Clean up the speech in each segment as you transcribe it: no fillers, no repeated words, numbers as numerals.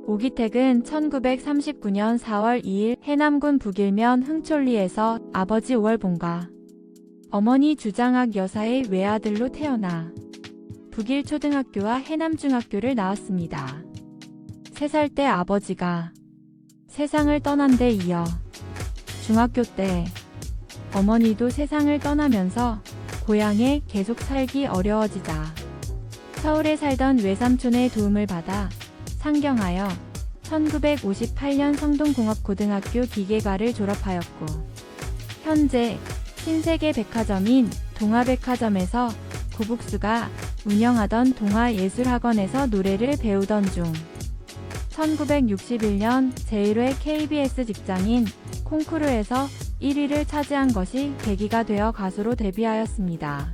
오기택은 1939년 4월 2일 해남군 북일면 흥촌리에서 아버지 오월봉과 어머니 주장학 여사의 외아들로 태어나 북일초등학교와 해남중학교를 나왔습니다. 3살 때 아버지가 세상을 떠난 데 이어 중학교 때 어머니도 세상을 떠나면서 고향에 계속 살기 어려워지자 서울에 살던 외삼촌의 도움을 받아 상경하여 1958년 성동공업고등학교 기계과를 졸업하였고 현재 신세계백화점인 동아백화점에서 고북수가 운영하던 동아예술학원에서 노래를 배우던 중 1961년 제1회 KBS 직장인 콩쿠르에서 1위를 차지한 것이 계기가 되어 가수로 데뷔하였습니다.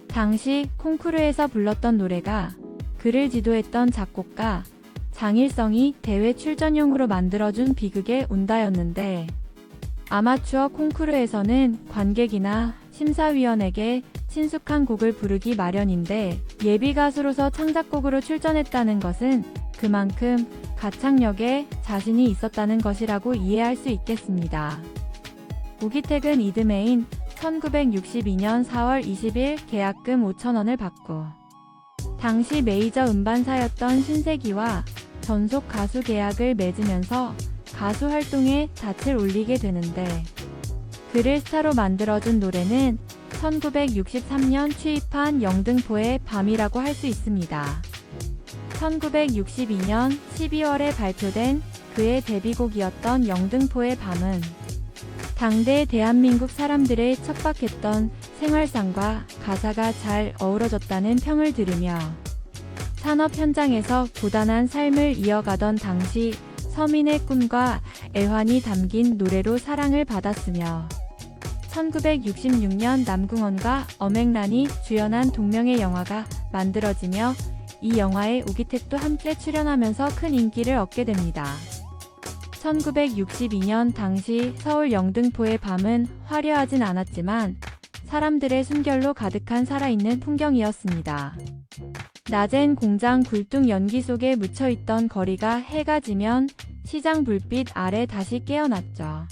당시 콩쿠르에서 불렀던 노래가 그를 지도했던 작곡가 장일성이 대회 출전용으로 만들어준 비극의 운다였는데 아마추어 콩쿠르에서는 관객이나 심사위원에게 친숙한 곡을 부르기 마련인데 예비 가수로서 창작곡으로 출전했다는 것은 그만큼 가창력에 자신이 있었다는 것이라고 이해할 수 있겠습니다. 오기택은 이듬해인 1962년 4월 20일 계약금 5,000원을 받고 당시 메이저 음반사였던 신세기와 전속 가수 계약을 맺으면서 가수 활동에 닻을 올리게 되는데 그를 스타로 만들어준 노래는 1963년 취입한 영등포의 밤이라고 할 수 있습니다. 1962년 12월에 발표된 그의 데뷔곡이었던 영등포의 밤은 당대 대한민국 사람들의 척박했던 생활상과 가사가 잘 어우러졌다는 평을 들으며 산업 현장에서 고단한 삶을 이어가던 당시 서민의 꿈과 애환이 담긴 노래로 사랑을 받았으며 1966년 남궁원과 엄앵란이 주연한 동명의 영화가 만들어지며 이 영화에 오기택도 함께 출연하면서 큰 인기를 얻게 됩니다. 1962년 당시 서울 영등포의 밤은 화려하진 않았지만 사람들의 숨결로 가득한 살아있는 풍경이었습니다. 낮엔 공장 굴뚝 연기 속에 묻혀있던 거리가 해가 지면 시장 불빛 아래 다시 깨어났죠.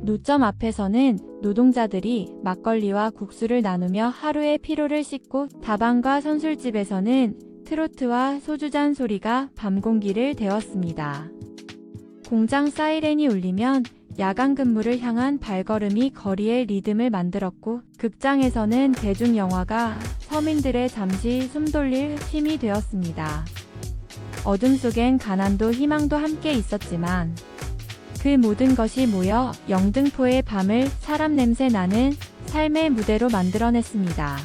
노점 앞에서는 노동자들이 막걸리와 국수를 나누며 하루의 피로를 씻고 다방과 선술집에서는 트로트와 소주잔 소리가 밤 공기를 데웠습니다. 공장 사이렌이 울리면 야간 근무를 향한 발걸음이 거리의 리듬을 만들었고 극장에서는 대중영화가 서민들의 잠시 숨 돌릴 힘이 되었습니다. 어둠 속엔 가난도 희망도 함께 있었지만 그 모든 것이 모여 영등포의 밤을 사람 냄새 나는 삶의 무대로 만들어냈습니다.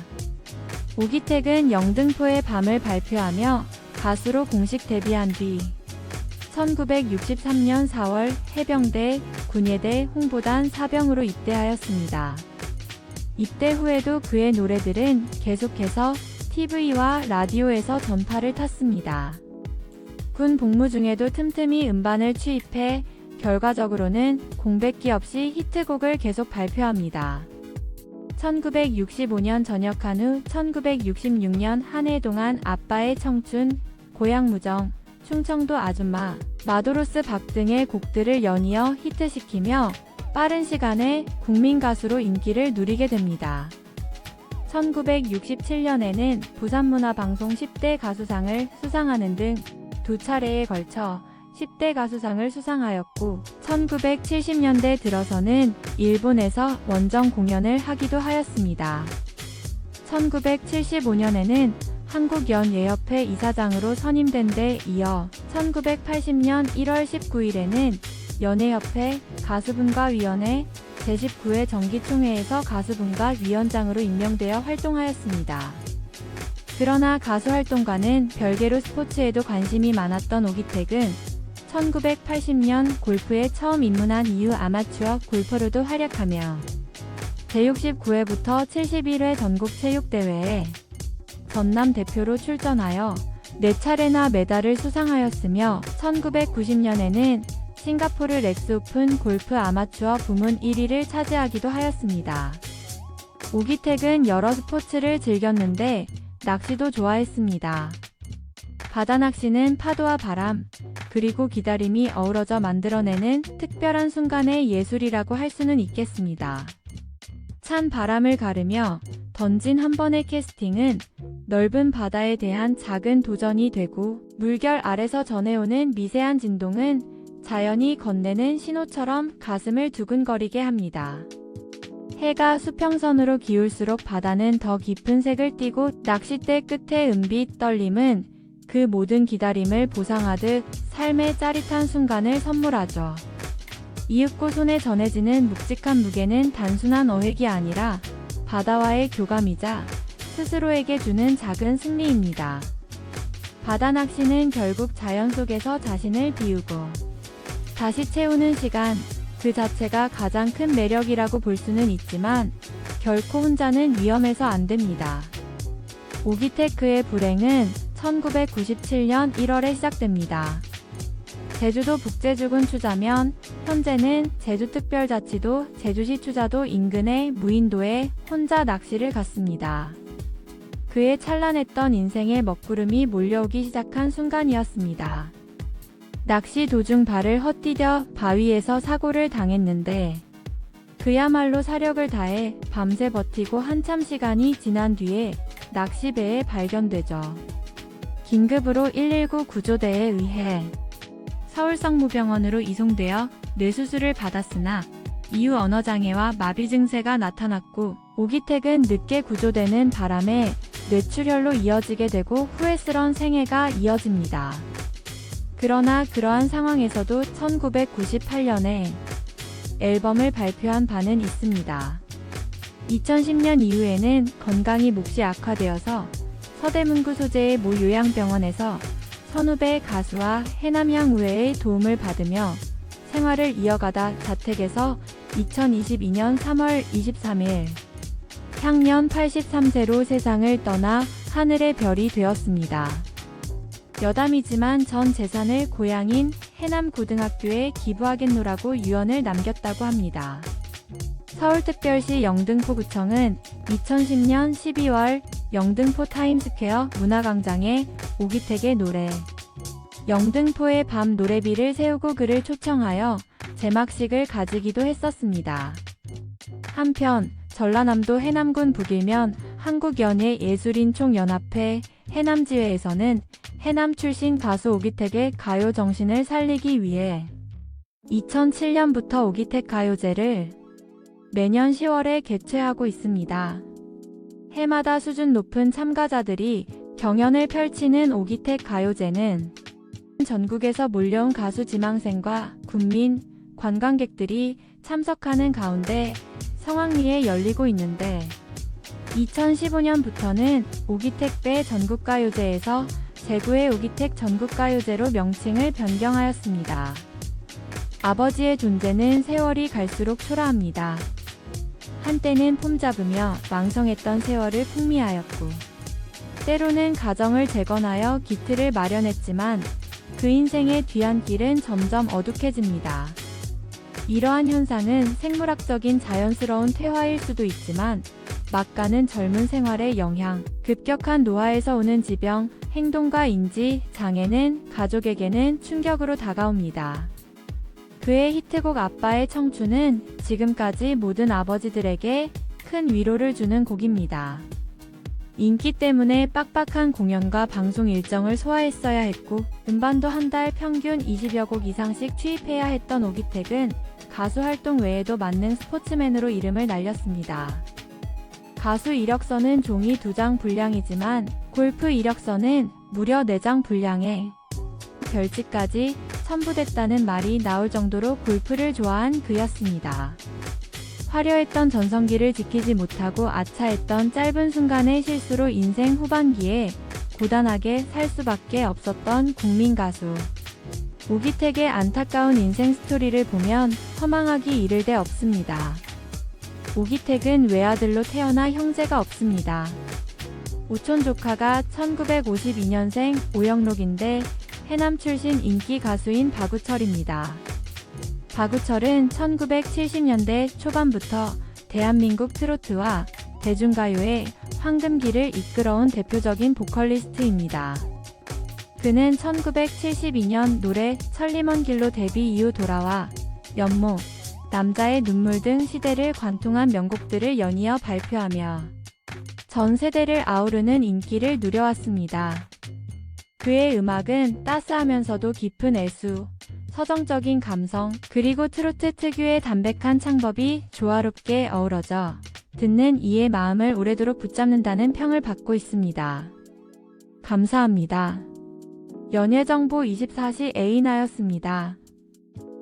오기택은 영등포의 밤을 발표하며 가수로 공식 데뷔한 뒤 1963년 4월 해병대 군예대 홍보단 사병으로 입대하였습니다. 입대 후에도 그의 노래들은 계속해서 TV와 라디오에서 전파를 탔습니다. 군 복무 중에도 틈틈이 음반을 취입해 결과적으로는 공백기 없이 히트곡을 계속 발표합니다. 1965년 전역한 후 1966년 한 해 동안 아빠의 청춘, 고향무정, 충청도 아줌마, 마도로스 박 등의 곡들을 연이어 히트시키며 빠른 시간에 국민가수로 인기를 누리게 됩니다. 1967년에는 부산문화방송 10대 가수상을 수상하는 등 2차례에 걸쳐 10대 가수상을 수상하였고 1970년대 들어서는 일본에서 원정 공연을 하기도 하였습니다. 1975년에는 한국연예협회 이사장으로 선임된 데 이어 1980년 1월 19일에는 연예협회 가수분과위원회 제19회 정기총회에서 가수분과위원장으로 임명되어 활동하였습니다. 그러나 가수 활동과는 별개로 스포츠에도 관심이 많았던 오기택은 1980년 골프에 처음 입문한 이후 아마추어 골퍼로도 활약하며 제69회부터 71회 전국체육대회에 전남 대표로 출전하여 4차례나 메달을 수상하였으며 1990년에는 싱가포르 렉스 오픈 골프 아마추어 부문 1위를 차지하기도 하였습니다. 오기택은 여러 스포츠를 즐겼는데 낚시도 좋아했습니다. 바다낚시는 파도와 바람, 그리고 기다림이 어우러져 만들어내는 특별한 순간의 예술이라고 할 수는 있겠습니다. 찬 바람을 가르며 던진 한 번의 캐스팅은 넓은 바다에 대한 작은 도전이 되고, 물결 아래서 전해오는 미세한 진동은 자연이 건네는 신호처럼 가슴을 두근거리게 합니다. 해가 수평선으로 기울수록 바다는 더 깊은 색을 띠고, 낚싯대 끝의 은빛 떨림은 그 모든 기다림을 보상하듯 삶의 짜릿한 순간을 선물하죠. 이윽고 손에 전해지는 묵직한 무게는 단순한 어획이 아니라 바다와의 교감이자 스스로에게 주는 작은 승리입니다. 바다 낚시는 결국 자연 속에서 자신을 비우고 다시 채우는 시간, 그 자체가 가장 큰 매력이라고 볼 수는 있지만 결코 혼자는 위험해서 안 됩니다. 오기테크의 불행은 1997년 1월에 시작됩니다. 제주도 북제주군 추자면, 현재는 제주특별자치도 제주시 추자도 인근의 무인도에 혼자 낚시를 갔습니다. 그의 찬란했던 인생의 먹구름이 몰려오기 시작한 순간이었습니다. 낚시 도중 발을 헛디뎌 바위에서 사고를 당했는데, 그야말로 사력을 다해 밤새 버티고 한참 시간이 지난 뒤에 낚시배에 발견되죠. 긴급으로 119 구조대에 의해 서울성모병원으로 이송되어 뇌수술을 받았으나 이후 언어장애와 마비 증세가 나타났고, 오기택은 늦게 구조되는 바람에 뇌출혈로 이어지게 되고 후회스러운 생애가 이어집니다. 그러나 그러한 상황에서도 1998년에 앨범을 발표한 바는 있습니다. 2010년 이후에는 건강이 몹시 악화되어서 서대문구 소재의 모 요양병원에서 선후배 가수와 해남향 우회의 도움을 받으며 생활을 이어가다 자택에서 2022년 3월 23일 향년 83세로 세상을 떠나 하늘의 별이 되었습니다. 여담이지만 전 재산을 고향인 해남고등학교에 기부하겠노라고 유언을 남겼다고 합니다. 서울특별시 영등포구청은 2010년 12월 영등포 타임스퀘어 문화광장에 오기택의 노래 영등포의 밤 노래비를 세우고 그를 초청하여 제막식을 가지기도 했었습니다. 한편 전라남도 해남군 북일면 한국연예예술인총연합회 해남지회에서는 해남 출신 가수 오기택의 가요 정신을 살리기 위해 2007년부터 오기택 가요제를 매년 10월에 개최하고 있습니다. 해마다 수준 높은 참가자들이 경연을 펼치는 오기택 가요제는 전국에서 몰려온 가수 지망생과 군민, 관광객들이 참석하는 가운데 성황리에 열리고 있는데, 2015년부터는 오기택배 전국가요제에서 제9회 오기택 전국가요제로 명칭을 변경하였습니다. 아버지의 존재는 세월이 갈수록 초라합니다. 한때는 폼 잡으며 왕성했던 세월을 풍미하였고, 때로는 가정을 재건하여 기틀을 마련했지만 그 인생의 뒤안길은 점점 어둑해집니다. 이러한 현상은 생물학적인 자연스러운 퇴화일 수도 있지만 막가는 젊은 생활의 영향, 급격한 노화에서 오는 지병, 행동과 인지, 장애는 가족에게는 충격으로 다가옵니다. 그의 히트곡 아빠의 청춘은 지금까지 모든 아버지들에게 큰 위로를 주는 곡입니다. 인기 때문에 빡빡한 공연과 방송 일정을 소화했어야 했고, 음반도 한 달 평균 20여 곡 이상씩 취입해야 했던 오기택은 가수 활동 외에도 만능 스포츠맨으로 이름을 날렸습니다. 가수 이력서는 종이 2장 분량이지만 골프 이력서는 무려 4장 분량에 별지까지 첨부됐다는 말이 나올 정도로 골프를 좋아한 그였습니다. 화려했던 전성기를 지키지 못하고 아차했던 짧은 순간의 실수로 인생 후반기에 고단하게 살 수밖에 없었던 국민 가수 오기택의 안타까운 인생 스토리를 보면 허망하기 이를 데 없습니다. 오기택은 외아들로 태어나 형제가 없습니다. 오촌 조카가 1952년생 오영록인데 해남 출신 인기 가수인 박우철입니다. 박우철은 1970년대 초반부터 대한민국 트로트와 대중가요의 황금기를 이끌어온 대표적인 보컬리스트입니다. 그는 1972년 노래 천리 먼 길로 데뷔 이후 돌아와 연모, 남자의 눈물 등 시대를 관통한 명곡들을 연이어 발표하며 전 세대를 아우르는 인기를 누려왔습니다. 그의 음악은 따스하면서도 깊은 애수, 서정적인 감성, 그리고 트로트 특유의 담백한 창법이 조화롭게 어우러져 듣는 이의 마음을 오래도록 붙잡는다는 평을 받고 있습니다. 감사합니다. 연예정보 24시 에이나였습니다.